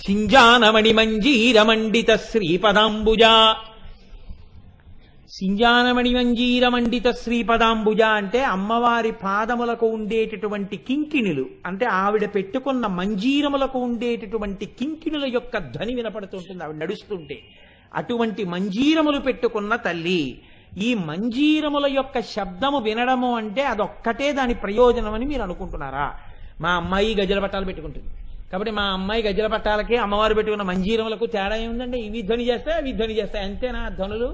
సింజానమణి మంజీరమండిత శ్రీపదాంబుజ. సింజానమణి మంజీరమండిత శ్రీపదాంబుజ అంటే అమ్మవారి పాదములకు ఉండేటటువంటి కింకిణులు, అంటే ఆవిడ పెట్టుకున్న మంజీరములకు ఉండేటటువంటి కింకిణుల యొక్క ధ్వని వినపడుతుంటుంది ఆవిడ నడుస్తుంటే. అటువంటి మంజీరములు పెట్టుకున్న తల్లి. ఈ మంజీరముల యొక్క శబ్దము వినడము అంటే అదొక్కటే దాని ప్రయోజనం అని మీరు అనుకుంటున్నారా? మా అమ్మాయి గజల పట్టాలు పెట్టుకుంటుంది కాబట్టి మా అమ్మాయి గజల పట్టాలకి అమ్మవారు పెట్టుకున్న మంజీరములకు తేడా ఏముందండి? ఇవి ధ్వని చేస్తాయి, అవి ధ్వని చేస్తాయి, అంతేనా ధ్వనులు?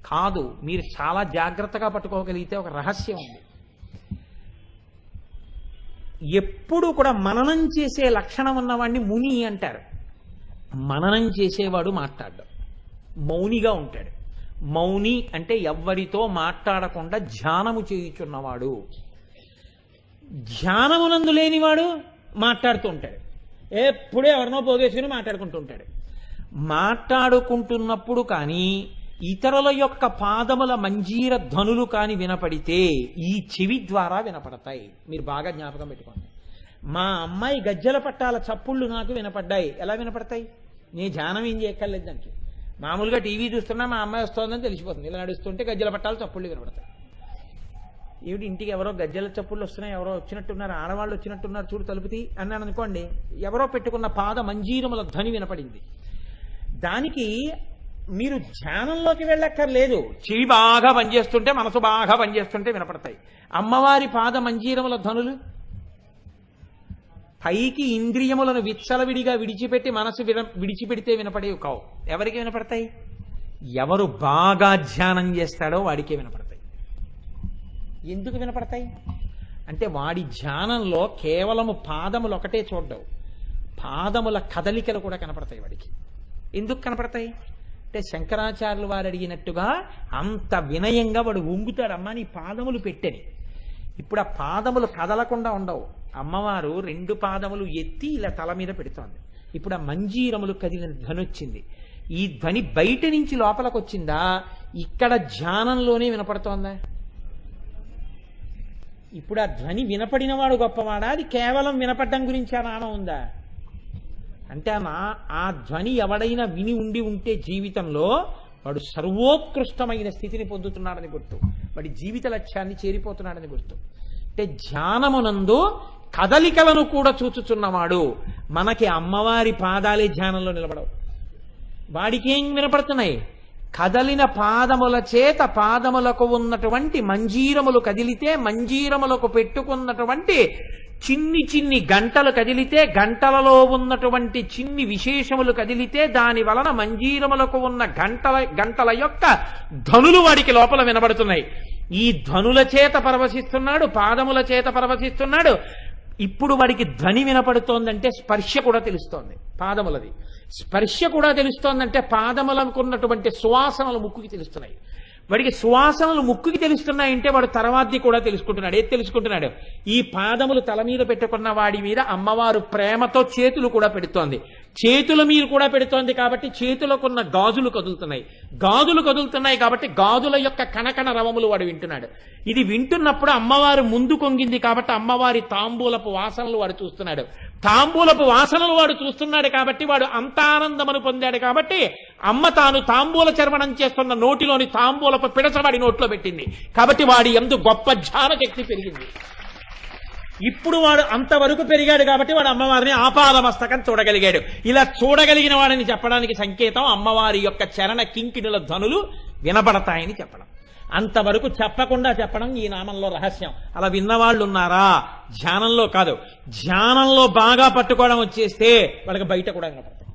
కాదు. మీరు చాలా జాగ్రత్తగా పట్టుకోగలిగితే ఒక రహస్యం ఉంది. ఎప్పుడు కూడా మననం చేసే లక్షణం ఉన్నవాడిని ముని అంటారు. మననం చేసేవాడు మాట్లాడ్డం, మౌనిగా ఉంటాడు. మౌని అంటే ఎవ్వరితో మాట్లాడకుండా ధ్యానము చేయుచున్నవాడు. ధ్యానమునందు లేనివాడు మాట్లాడుతూ ఉంటాడు, ఎప్పుడే ఎవరినో పోగేసుకుని మాట్లాడుకుంటూ ఉంటాడు. మాట్లాడుకుంటున్నప్పుడు కానీ ఇతరుల యొక్క పాదముల మంజీర ధ్వనులు కాని వినపడితే ఈ చెవి ద్వారా వినపడతాయి. మీరు బాగా జ్ఞాపకం పెట్టుకోండి. మా అమ్మాయి గజ్జల పట్టాల చప్పుళ్ళు నాకు వినపడ్డాయి. ఎలా వినపడతాయి? నేను ధ్యానం ఏం చేయక్కర్లేదు దానికి. మామూలుగా టీవీ చూస్తున్నా మా అమ్మాయి వస్తుందని తెలిసిపోతుంది. ఇలా నడుస్తుంటే గజ్జల పట్టాల చప్పుళ్ళు వినపడతాయి. ఏమిటి ఇంటికి ఎవరో గజ్జల చప్పుళ్ళు వస్తున్నాయి, ఎవరో వచ్చినట్టున్నారు, ఆడవాళ్ళు వచ్చినట్టున్నారు, చూడు తలుపుతి అన్నాను అనుకోండి, ఎవరో పెట్టుకున్న పాద మంజీరముల ధ్వని వినపడింది. దానికి మీరు ధ్యానంలోకి వెళ్ళక్కర్లేదు. చెవి బాగా పనిచేస్తుంటే, మనసు బాగా పనిచేస్తుంటే వినపడతాయి. అమ్మవారి పాద మంజీరముల ధ్వనులు పైకి ఇంద్రియములను విచ్చలవిడిగా విడిచిపెట్టి మనసు విడిచిపెడితే వినపడేవి కావు. ఎవరికి వినపడతాయి? ఎవరు బాగా ధ్యానం చేస్తాడో వాడికే వినపడతాయి. ఎందుకు వినపడతాయి అంటే వాడి ధ్యానంలో కేవలము పాదములు ఒకటే చూడవు, పాదముల కదలికలు కూడా కనపడతాయి వాడికి. ఎందుకు కనపడతాయి అంటే శంకరాచార్యులు వారు అడిగినట్టుగా అంత వినయంగా వాడు వంగుతాడమ్మా నీ పాదములు పెట్టని. ఇప్పుడు ఆ పాదములు కదలకుండా ఉండవు. అమ్మవారు 2 పాదములు ఎత్తి ఇలా తల మీద పెడుతోంది. ఇప్పుడు ఆ మంజీరములు కదిలిన ధ్వని వచ్చింది. ఈ ధ్వని బయట నుంచి లోపలికి వచ్చిందా, ఇక్కడ ధ్యానంలోనే వినపడుతోందా? ఇప్పుడు ఆ ధ్వని వినపడినవాడు గొప్పవాడా, అది కేవలం వినపడడం గురించి ఆ నామం ఉందా? అంటే ఆ ధ్వని ఎవడైనా విని ఉంటే జీవితంలో వాడు సర్వోత్కృష్టమైన స్థితిని పొందుతున్నాడని గుర్తు, వాడి జీవిత లక్ష్యాన్ని చేరిపోతున్నాడని గుర్తు. అంటే ధ్యానమునందు కదలికలను కూడా చూచుచున్నవాడు. మనకి అమ్మవారి పాదాలే ధ్యానంలో నిలబడవు. వాడికి ఏం వినపడుతున్నాయి? కదలిన పాదముల చేత పాదములకు ఉన్నటువంటి మంజీరములు కదిలితే, మంజీరములకు పెట్టుకున్నటువంటి చిన్ని చిన్ని గంటలు కదిలితే, గంటలలో ఉన్నటువంటి చిన్ని విశేషములు కదిలితే, దాని వలన మంజీరములకు ఉన్న గంటల యొక్క ధ్వనులు వాడికి లోపల వినబడుతున్నాయి. ఈ ధ్వనుల చేత పరవశిస్తున్నాడు, పాదముల చేత పరవశిస్తున్నాడు. ఇప్పుడు వాడికి ధ్వని వినపడుతోందంటే స్పర్శ కూడా తెలుస్తోంది పాదములది. స్పర్శ కూడా తెలుస్తోందంటే పాదములకు ఉన్నటువంటి సువాసనలు ముక్కుకి తెలుస్తున్నాయి. వాడికి సువాసనలు ముక్కుకి తెలుస్తున్నాయంటే వాడు తర్వాతది కూడా తెలుసుకుంటున్నాడు. ఏది తెలుసుకుంటున్నాడు? ఈ పాదములు తల మీద పెట్టుకున్న వాడి మీద అమ్మవారు ప్రేమతో చేతులు కూడా పెడుతోంది. చేతుల మీద కూడా పెడుతోంది కాబట్టి చేతులకున్న గాజులు కదులుతున్నాయి. గాజులు కదులుతున్నాయి కాబట్టి గాజుల యొక్క కణకణ రవములు వాడు వింటున్నాడు. ఇది వింటున్నప్పుడు అమ్మవారు ముందు కొంగింది కాబట్టి అమ్మవారి తాంబూలపు వాసనలు వాడు చూస్తున్నాడు. తాంబూలపు వాసనలు వాడు చూస్తున్నాడు కాబట్టి వాడు అంత ఆనందమును పొందాడు కాబట్టి అమ్మ తాను తాంబూల చర్వణం చేస్తున్న నోటిలోని తాంబూలపు పిడచవాడి నోట్లో పెట్టింది కాబట్టి వాడి యందు గొప్ప ధ్యాన శక్తి పెరిగింది. ఇప్పుడు వాడు అంతవరకు పెరిగాడు కాబట్టి వాడు అమ్మవారిని ఆపాదమస్తకం చూడగలిగాడు. ఇలా చూడగలిగిన వాడిని చెప్పడానికి సంకేతం అమ్మవారి యొక్క చరణ కింకిణుల ధ్వనులు వినబడతాయని చెప్పడం. అంతవరకు చెప్పకుండా చెప్పడం ఈ నామంలో రహస్యం. అలా విన్నవాళ్ళు ఉన్నారా? ధ్యానంలో కాదు, ధ్యానంలో బాగా పట్టుకోవడం వచ్చేస్తే వాళ్ళకి బయట కూడా వినపడతాయి.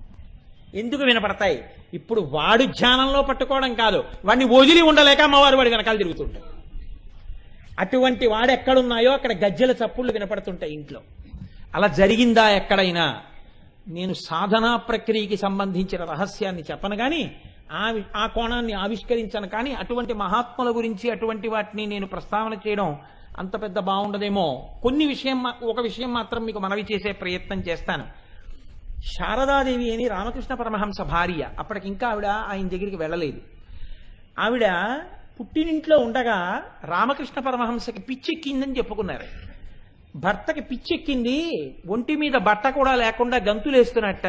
ఎందుకు వినపడతాయి? ఇప్పుడు వాడు ధ్యానంలో పట్టుకోవడం కాదు, వాడిని వదిలి ఉండలేక అమ్మవారు వాడి వెనకాల తిరుగుతుంటాయి. అటువంటి వాడు ఎక్కడున్నాయో అక్కడ గజ్జల చప్పుళ్ళు వినపడుతుంటాయి ఇంట్లో. అలా జరిగిందా ఎక్కడైనా? నేను సాధనా ప్రక్రియకి సంబంధించిన రహస్యాన్ని చెప్పను కానీ, ఆ కోణాన్ని ఆవిష్కరించను కానీ, అటువంటి మహాత్ముల గురించి అటువంటి వాటిని నేను ప్రస్తావన చేయడం అంత పెద్ద బాగుండదేమో. ఒక విషయం మాత్రం మీకు మనవి చేసే ప్రయత్నం చేస్తాను. శారదాదేవి అని రామకృష్ణ పరమహంస భార్య. అప్పటికి ఇంకా ఆవిడ ఆయన దగ్గరికి వెళ్ళలేదు. ఆవిడ పుట్టినింట్లో ఉండగా రామకృష్ణ పరమహంసకి పిచ్చెక్కిందని చెప్పుకున్నారు. భర్తకి పిచ్చెక్కింది, ఒంటి మీద బట్ట కూడా లేకుండా గంతులేస్తున్నట్ట,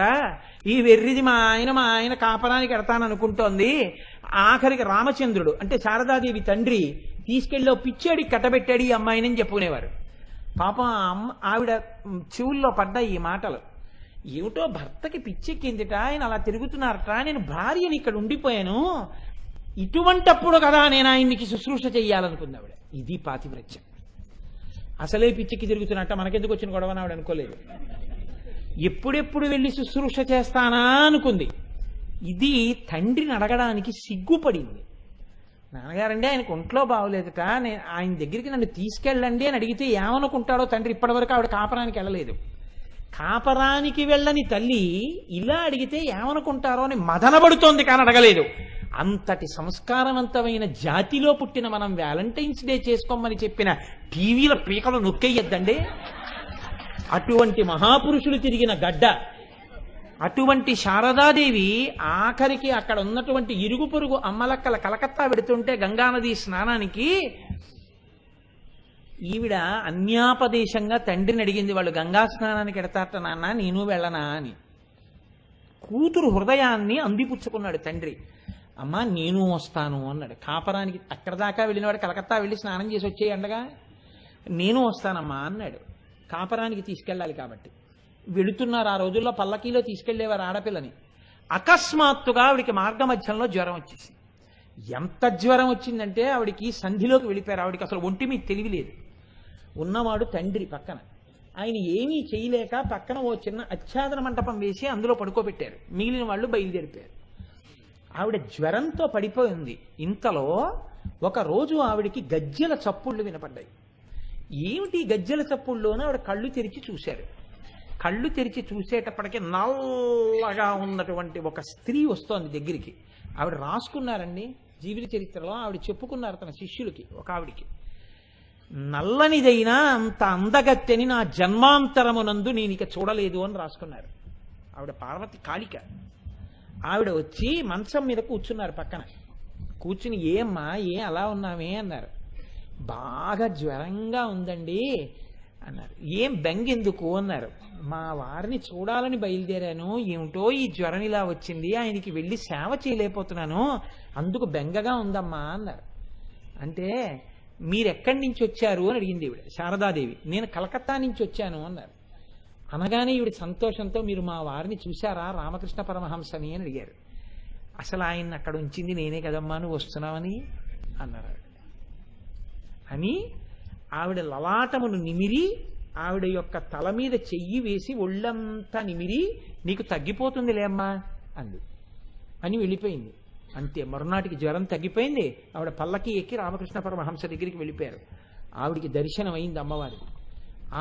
ఈ వెర్రిది మా ఆయన కాపరానికి ఎడతాననుకుంటోంది. ఆఖరికి రామచంద్రుడు అంటే శారదాదేవి తండ్రి తీసుకెళ్ళి పిచ్చేడి కట్టబెట్టాడు ఈ అమ్మాయిని చెప్పుకునేవారు. పాపం ఆవిడ చెవుల్లో పడ్డాయి ఈ మాటలు. ఏమిటో భర్తకి పిచ్చెక్కిందిట, ఆయన అలా తిరుగుతున్నారట, నేను భార్యని ఇక్కడ ఉండిపోయాను, ఇటువంటప్పుడు కదా నేను ఆయన్నికి శుశ్రూష చెయ్యాలనుకుంది ఆవిడ. ఇది పాతివ్రత్యం. అసలే పిచ్చికి తిరుగుతున్నట్ట, మనకెందుకు వచ్చిన గొడవని ఆవిడ అనుకోలేదు. ఎప్పుడెప్పుడు వెళ్ళి శుశ్రూష చేస్తానా అనుకుంది. ఇది తండ్రిని అడగడానికి సిగ్గుపడింది. నాన్నగారండి ఆయనకు ఒంట్లో బాగోలేదుట, నేను ఆయన దగ్గరికి నన్ను తీసుకెళ్ళండి అని అడిగితే ఏమనుకుంటాడో తండ్రి. ఇప్పటివరకు ఆవిడ కాపరానికి వెళ్ళలేదు. కాపరానికి వెళ్ళని తల్లి ఇలా అడిగితే ఏమనుకుంటారో అని మదనబడుతోంది, కానీ అడగలేదు. అంతటి సంస్కారవంతమైన జాతిలో పుట్టిన మనం వ్యాలంటైన్స్ డే చేసుకోమని చెప్పిన టీవీల పీకలు నొక్కేయద్దండి. అటువంటి మహాపురుషులు తిరిగిన గడ్డ. అటువంటి శారదాదేవి ఆఖరికి అక్కడ ఉన్నటువంటి ఇరుగు పొరుగు అమ్మలక్కల కలకత్తా పెడుతుంటే గంగానది స్నానానికి ఈవిడ అన్యాపదేశంగా తండ్రిని అడిగింది, వాళ్ళు గంగా స్నానానికి ఎడతారట నాన్న, నేను వెళ్ళనా అని. కూతురు హృదయాన్ని అందిపుచ్చుకున్నాడు తండ్రి. అమ్మా నేను వస్తాను అన్నాడు. కాపరానికి అక్కడ దాకా వెళ్ళినవాడు కలకత్తా వెళ్ళి స్నానం చేసి వచ్చేయండగా, నేను వస్తానమ్మా అన్నాడు. కాపరానికి తీసుకెళ్ళాలి కాబట్టి వెళుతున్నారు. ఆ రోజుల్లో పల్లకీలో తీసుకెళ్లేవారు ఆడపిల్లని. అకస్మాత్తుగా ఆవిడికి మార్గ మధ్యంలో జ్వరం వచ్చేసింది. ఎంత జ్వరం వచ్చిందంటే ఆవిడికి సంధిలోకి వెళ్ళిపోయారు. ఆవిడికి అసలు ఒంటి మీద తెలివి లేదు. ఉన్నవాడు తండ్రి పక్కన. ఆయన ఏమీ చేయలేక పక్కన ఓ చిన్న ఆచ్ఛాదన మంటపం వేసి అందులో పడుకోబెట్టారు. మిగిలిన వాళ్ళు బయలుదేరిపోయారు. ఆవిడ జ్వరంతో పడిపోయింది. ఇంతలో ఒకరోజు ఆవిడికి గజ్జెల చప్పుళ్ళు వినపడ్డాయి. ఏమిటి గజ్జెల చప్పుళ్ళలోనే ఆవిడ కళ్ళు తెరిచి చూశారు. కళ్ళు తెరిచి చూసేటప్పటికీ నల్లగా ఉన్నటువంటి ఒక స్త్రీ వస్తోంది దగ్గరికి. ఆవిడ రాసుకున్నారండి జీవిత చరిత్రలో. ఆవిడ చెప్పుకున్నారు తన శిష్యులకి, ఒక ఆవిడికి, నల్లనిదైనా అంత అందగత్తెని నా జన్మాంతరమునందు నేను ఇక చూడలేదు అని రాసుకున్నారు. ఆవిడ పార్వతి కాళిక. ఆవిడ వచ్చి మంచం మీద కూర్చున్నారు పక్కన. కూర్చుని ఏమ్మా అలా ఉన్నామే అన్నారు. బాగా జ్వరంగా ఉందండి అన్నారు. ఏం బెంగెందుకు అన్నారు. మా వారిని చూడాలని బయలుదేరాను, ఏమిటో ఈ జ్వరం ఇలా వచ్చింది, ఆయనకి వెళ్ళి సేవ చేయలేకపోతున్నాను, అందుకు బెంగగా ఉందమ్మా అన్నారు. అంటే మీరెక్కడి నుంచి వచ్చారు అని అడిగింది ఈవిడ శారదాదేవి. నేను కలకత్తా నుంచి వచ్చాను అన్నారు. అనగానే ఈవిడ సంతోషంతో మీరు మా వారిని చూశారా రామకృష్ణ పరమహంసని అని అడిగారు. అసలు ఆయన అక్కడ ఉంచింది నేనే కదమ్మా, నువ్వు వస్తున్నావని అన్నారు. అని ఆవిడ లలాటమును నిమిరి ఆవిడ యొక్క తల మీద చెయ్యి వేసి ఒళ్ళంతా నిమిరి నీకు తగ్గిపోతుందిలే అమ్మా అంది. అని వెళ్ళిపోయింది. అంతే, మరునాటికి జ్వరం తగ్గిపోయింది. ఆవిడ పల్లకి ఎక్కి రామకృష్ణ పరమహంస దగ్గరికి వెళ్ళిపోయారు. ఆవిడికి దర్శనం అయింది అమ్మవారి.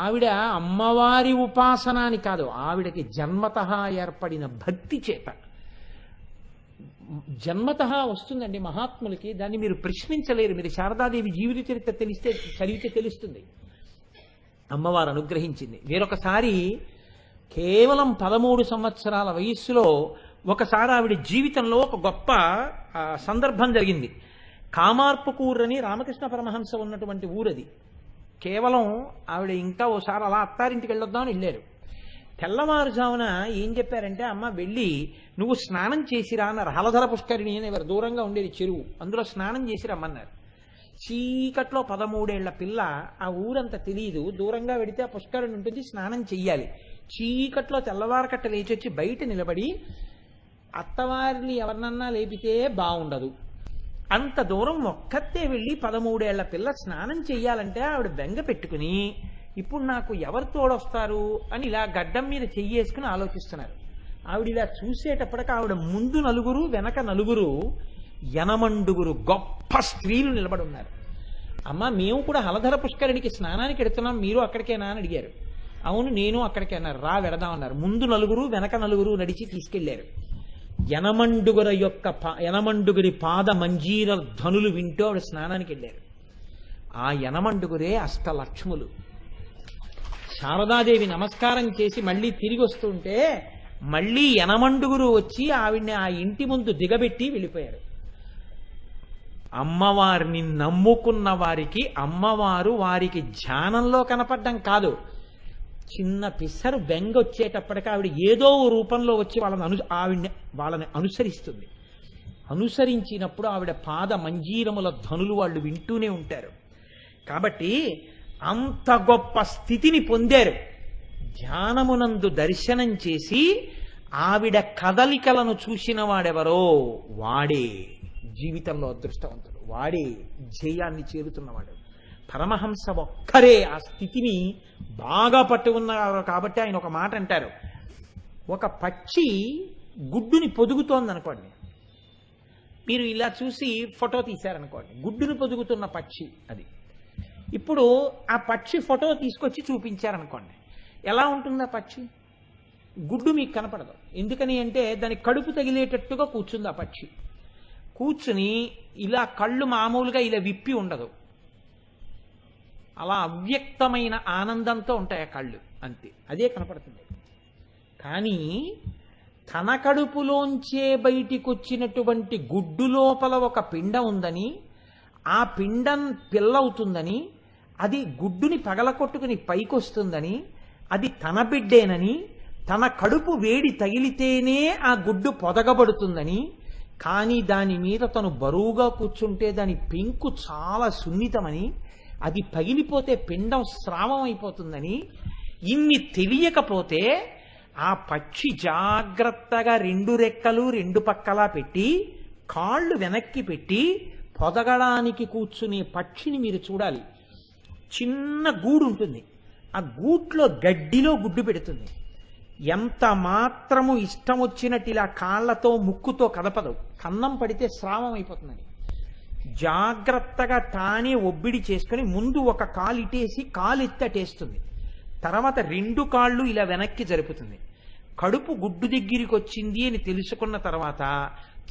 ఆవిడ అమ్మవారి ఉపాసన అని కాదు, ఆవిడకి జన్మతః ఏర్పడిన భక్తి చేత. జన్మతః వస్తుందండి మహాత్ములకి, దాన్ని మీరు ప్రశ్నించలేరు. మీరు శారదాదేవి జీవిత చరిత్ర చదివితే తెలుస్తుంది. అమ్మవారు అనుగ్రహించింది. వేరొకసారి కేవలం 13 సంవత్సరాల వయస్సులో ఒకసారి ఆవిడ జీవితంలో ఒక గొప్ప సందర్భం జరిగింది. కామార్పుకూర్ అని రామకృష్ణ పరమహంస ఉన్నటువంటి ఊరది. కేవలం ఆవిడ ఇంకా ఓసారి అలా అత్తారింటికి వెళ్ళొద్దామని వెళ్ళారు. తెల్లవారుజామున ఏం చెప్పారంటే, అమ్మ వెళ్ళి నువ్వు స్నానం చేసిరా అన్నారు. హలధర పుష్కరిణి అని ఎవరు దూరంగా ఉండేది చెరువు, అందులో స్నానం చేసి రమ్మన్నారు. చీకట్లో 13 ఏళ్ల పిల్ల, ఆ ఊరంతా తెలియదు, దూరంగా వెడితే ఆ పుష్కరిణి ఉంటుంది, స్నానం చెయ్యాలి. చీకట్లో తెల్లవారకట్ట లేచొచ్చి బయట నిలబడి అత్తవారిని ఎవరినన్నా లేపితే బాగుండదు, అంత దూరం ఒక్కతే వెళ్ళి 13 ఏళ్ల పిల్ల స్నానం చెయ్యాలంటే ఆవిడ బెంగ పెట్టుకుని ఇప్పుడు నాకు ఎవరు తోడొస్తారు అని ఇలా గడ్డం మీద చెయ్యేసుకుని ఆలోచిస్తున్నారు. ఆవిడ ఇలా చూసేటప్పటికి ఆవిడ ముందు నలుగురు వెనక నలుగురు యనమండుగురు గొప్ప స్త్రీలు నిలబడి ఉన్నారు. అమ్మ మేము కూడా హలధర పుష్కరిణికి స్నానానికి వెడుతున్నాం, మీరు అక్కడికేనా అని అడిగారు. అవును నేను అక్కడికే అన్నారు. రా వెడదామన్నారు. ముందు నలుగురు వెనక నలుగురు నడిచి తీసుకెళ్లారు. యనమండుగురి పాద మంజీర ధనులు వింటూ ఆవిడ స్నానానికి వెళ్ళారు. ఆ యనమండుగురే అష్టలక్ష్ములు. శారదాదేవి నమస్కారం చేసి మళ్ళీ తిరిగి వస్తుంటే మళ్ళీ యనమండుగురు వచ్చి ఆవిడ్ని ఆ ఇంటి ముందు దిగబెట్టి వెళ్ళిపోయారు. అమ్మవారిని నమ్ముకున్న వారికి అమ్మవారు వారికి ధ్యానంలో కనపడడం కాదు, చిన్న పిసరు బెంగొచ్చేటప్పటికి ఆవిడ ఏదో రూపంలో వచ్చి వాళ్ళని అనుసరిస్తుంది. అనుసరించినప్పుడు ఆవిడ పాద మంజీరముల ధనులు వాళ్ళు వింటూనే ఉంటారు. కాబట్టి అంత గొప్ప స్థితిని పొందారు. ధ్యానమునందు దర్శనం చేసి ఆవిడ కదలికలను చూసిన వాడెవరో వాడే జీవితంలో అదృష్టవంతుడు, వాడే జయాన్ని చేరుతున్నవాడు. పరమహంస ఒక్కరే ఆ స్థితిని బాగా పట్టుకున్నారు. కాబట్టి ఆయన ఒక మాట అంటారు, ఒక పక్షి గుడ్డుని పొదుగుతోంది అనుకోండి, మీరు ఇలా చూసి ఫోటో తీశారనుకోండి, గుడ్డుని పొదుగుతున్న పక్షి అది. ఇప్పుడు ఆ పక్షి ఫోటో తీసుకొచ్చి చూపించారనుకోండి, ఎలా ఉంటుంది ఆ పక్షి? గుడ్డు మీకు కనపడదు. ఎందుకని అంటే దాని కడుపు తగిలేటట్టుగా కూర్చుంది ఆ పక్షి. కూర్చుని ఇలా కళ్ళు మామూలుగా ఇలా విప్పి ఉండదు, అలా అవ్యక్తమైన ఆనందంతో ఉంటాయి ఆ కళ్ళు, అంతే, అదే కనపడుతుంది. కానీ తన కడుపులోంచే బయటికి వచ్చినటువంటి గుడ్డు లోపల ఒక పిండం ఉందని, ఆ పిండం పిల్లవుతుందని, అది గుడ్డుని పగలకొట్టుకుని పైకొస్తుందని, అది తన బిడ్డేనని, తన కడుపు వేడి తగిలితేనే ఆ గుడ్డు పొదగబడుతుందని, కానీ దాని మీద తను బరువుగా కూర్చుంటే దాని పెంకు చాలా సున్నితమని, అది పగిలిపోతే పిండం స్రావం అయిపోతుందని, ఇన్ని తెలియకపోతే ఆ పక్షి జాగ్రత్తగా రెండు రెక్కలు రెండు పక్కలా పెట్టి కాళ్ళు వెనక్కి పెట్టి పొదగడానికి కూర్చునే పక్షిని మీరు చూడాలి. చిన్న గూడు ఉంటుంది, ఆ గూట్లో గడ్డిలో గుడ్డు పెడుతుంది. ఎంత మాత్రము ఇష్టం వచ్చినట్టు ఇలా కాళ్లతో ముక్కుతో కదపదు, కన్నం పడితే స్రావం అయిపోతుందని జాగ్రత్తగా తానే ఒబ్బిడి చేసుకుని ముందు ఒక కాలు ఇటేసి కాలు ఎత్తటేస్తుంది, తర్వాత రెండు కాళ్ళు ఇలా వెనక్కి జరుపుతుంది. కడుపు గుడ్డు దగ్గరికి వచ్చింది అని తెలుసుకున్న తర్వాత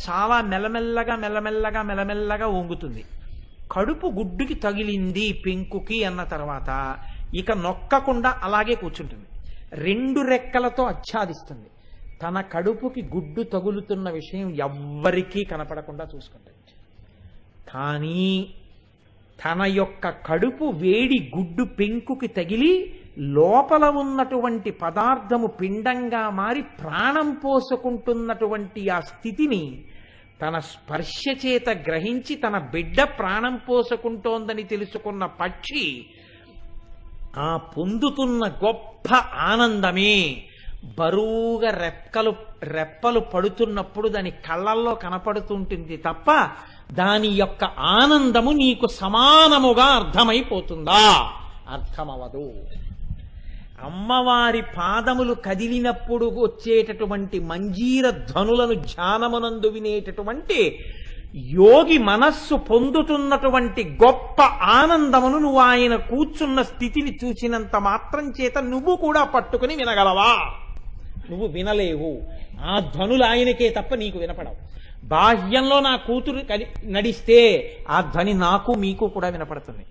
చాలా మెల్లమెల్లగా మెల్లమెల్లగా మెల్లమెల్లగా వంగుతుంది. కడుపు గుడ్డుకి తగిలింది పెంకుకి అన్న తర్వాత ఇక నొక్కకుండా అలాగే కూర్చుంటుంది, రెండు రెక్కలతో ఆచ్ఛాదిస్తుంది. తన కడుపుకి గుడ్డు తగులుతున్న విషయం ఎవ్వరికీ కనపడకుండా చూసుకుంటుంది. కానీ తన యొక్క కడుపు వేడి గుడ్డు పెంకుకి తగిలి లోపల ఉన్నటువంటి పదార్థము పిండంగా మారి ప్రాణం పోసుకుంటున్నటువంటి ఆ స్థితిని తన స్పర్శ చేత గ్రహించి తన బిడ్డ ప్రాణం పోసుకుంటోందని తెలుసుకున్న పక్షి ఆ పొందుతున్న గొప్ప ఆనందమే బరువుగా రెప్పలు పడుతున్నప్పుడు దాని కళ్ళల్లో కనపడుతుంటుంది తప్ప దాని యొక్క ఆనందము నీకు సమానముగా అర్థమైపోతుందా? అర్థమవదు. అమ్మవారి పాదములు కదిలినప్పుడు వచ్చేటటువంటి మంజీర ధ్వనులను ధ్యానమునందు వినేటటువంటి యోగి మనస్సు పొందుతున్నటువంటి గొప్ప ఆనందమును నువ్వు ఆయన కూర్చున్న స్థితిని చూసినంత మాత్రం చేత నువ్వు కూడా పట్టుకుని వినగలవా? నువ్వు వినలేవు. ఆ ధ్వనులు ఆయనకే తప్ప నీకు వినపడవు. బాహ్యంలో నా కూతురు నడిస్తే ఆ ధ్వని నాకు మీకు కూడా వినపడుతుంది.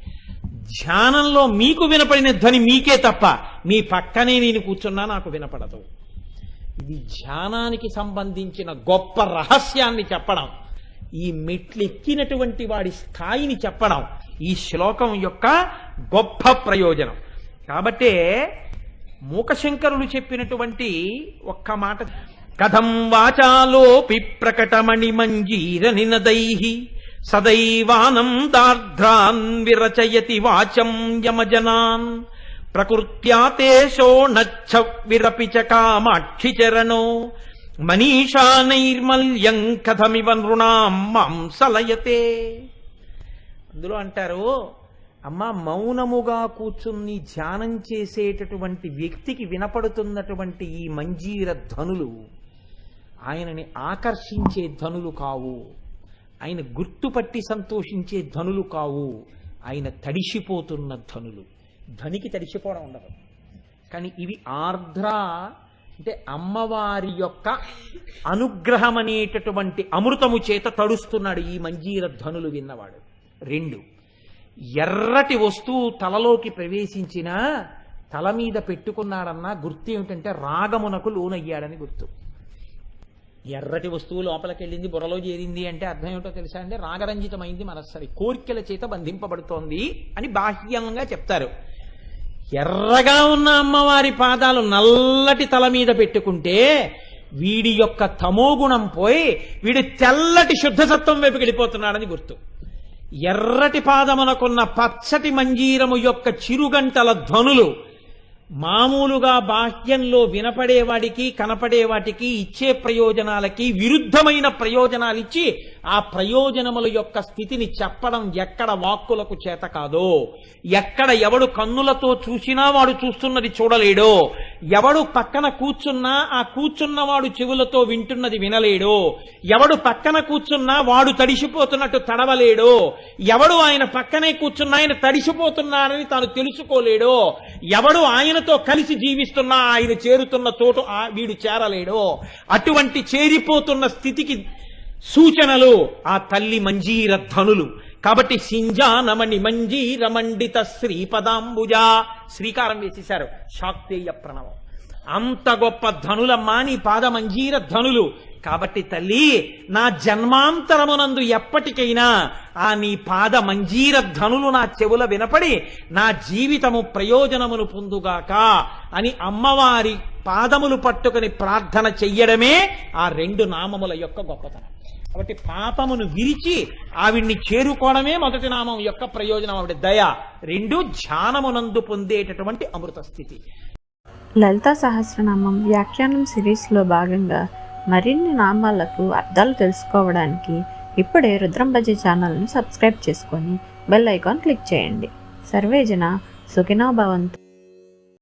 ధ్యానంలో మీకు వినపడిన ధ్వని మీకే తప్ప మీ పక్కనే నేను కూర్చున్నా నాకు వినపడదు. ఇది ధ్యానానికి సంబంధించిన గొప్ప రహస్యాన్ని చెప్పడం, ఈ మెట్లెక్కినటువంటి వాడి స్థాయిని చెప్పడం ఈ శ్లోకం యొక్క గొప్ప ప్రయోజనం. కాబట్టే మూకశంకరులు చెప్పినటువంటి ఒక్క మాట, కథం వాచాలోపి ప్రకటమణి మంజీర నినదైః సదైవానందార్ధ్రాన్ విరచయతి వాచం యమజనాన్ ప్రకృత్యాతేశో నచ్చ విరపి చ కామాక్షి చరణో మనీషా నైర్మల్యం కథమివ నృణాం మాంసలయతే. అందులో అంటారు, అమ్మ మౌనముగా కూర్చుని ధ్యానం చేసేటటువంటి వ్యక్తికి వినపడుతున్నటువంటి ఈ మంజీర ధ్వనులు ఆయనని ఆకర్షించే ధ్వనులు కావు, ఆయన గుర్తుపట్టి సంతోషించే ధ్వనులు కావు, ఆయన తడిసిపోతున్న ధ్వనులు. ధ్వనికి తడిసిపోవడం ఉండదు. కానీ ఇవి ఆర్ద్ర అంటే అమ్మవారి యొక్క అనుగ్రహం అనేటటువంటి అమృతము చేత తడుస్తున్నాడు ఈ మంజీర ధ్వనులు విన్నవాడు. రెండు, ఎర్రటి వస్తువు తలలోకి ప్రవేశించినా తల మీద పెట్టుకున్నాడన్నా గుర్తు ఏమిటంటే రాగమునకు లోనయ్యాడని గుర్తు. ఎర్రటి వస్తువు లోపలికి వెళ్ళింది, బుర్రలో చేరింది అంటే అర్థం ఏమిటో తెలుసా అండి? రాగరంజితమైంది మనస్సరి, కోరికల చేత బంధింపబడుతోంది అని బాహ్యంగా చెప్తారు. ఎర్రగా ఉన్న అమ్మవారి పాదాలు నల్లటి తల మీద పెట్టుకుంటే వీడి యొక్క తమోగుణం పోయి వీడి తెల్లటి శుద్ధసత్వం వైపు వెళ్ళిపోతున్నాడని గుర్తు. ఎర్రటి పాదమునకున్న పచ్చటి మంజీరము యొక్క చిరుగంటల ధ్వనులు మామూలుగా బాహ్యంలో వినపడేవాడికి కనపడేవాటికి ఇచ్చే ప్రయోజనాలకి విరుద్ధమైన ప్రయోజనాలు ఇచ్చి ఆ ప్రయోజనముల యొక్క స్థితిని చెప్పడం ఎక్కడ వాక్కులకు చేత కాదో, ఎక్కడ ఎవడు కన్నులతో చూసినా వాడు చూస్తున్నది చూడలేడో, ఎవడు పక్కన కూర్చున్నా ఆ కూర్చున్నవాడు చెవులతో వింటున్నది వినలేడో, ఎవడు పక్కన కూర్చున్నా వాడు తడిసిపోతున్నట్టు తడవలేడో, ఎవడు ఆయన పక్కనే కూర్చున్నా ఆయన తడిసిపోతున్నాడని తాను తెలుసుకోలేడో, ఎవడు ఆయనతో కలిసి జీవిస్తున్నా ఆయన చేరుతున్న చోటు వీడు చేరలేడో, అటువంటి చేరిపోతున్న స్థితికి సూచనలు ఆ తల్లి మంజీర ధనులు. కాబట్టి సింజానమణి మంజీర మండిత శ్రీపదాంబుజ, శ్రీకారం వేసేశారు శాక్తేయ ప్రణవం. అంత గొప్ప ధనులమ్మా నీ పాద మంజీర ధనులు. కాబట్టి తల్లి, నా జన్మాంతరమునందు ఎప్పటికైనా ఆ నీ పాద మంజీర ధనులు నా చెవుల వినపడి నా జీవితము ప్రయోజనమును పొందుగాక అని అమ్మవారి పాదములు పట్టుకుని ప్రార్థన చెయ్యడమే ఆ 2 నామముల యొక్క గొప్పతనం. కాబట్టి పాపమును విరిచి ఆవిడ్ని చేరుకోవడమే మొదటి నామం యొక్క ప్రయోజనం. ఆవిడ దయ. 2 ధ్యానమునందు పొందేటటువంటి అమృత స్థితి. లలితా సహస్రనామం వ్యాఖ్యానం సిరీస్లో భాగంగా మరిన్ని నామాలకు అర్థాలు తెలుసుకోవడానికి ఇప్పుడే రుద్రంబజీ ఛానల్ను సబ్స్క్రైబ్ చేసుకొని బెల్ ఐకాన్ క్లిక్ చేయండి. సర్వేజన సుఖినో భవంతు.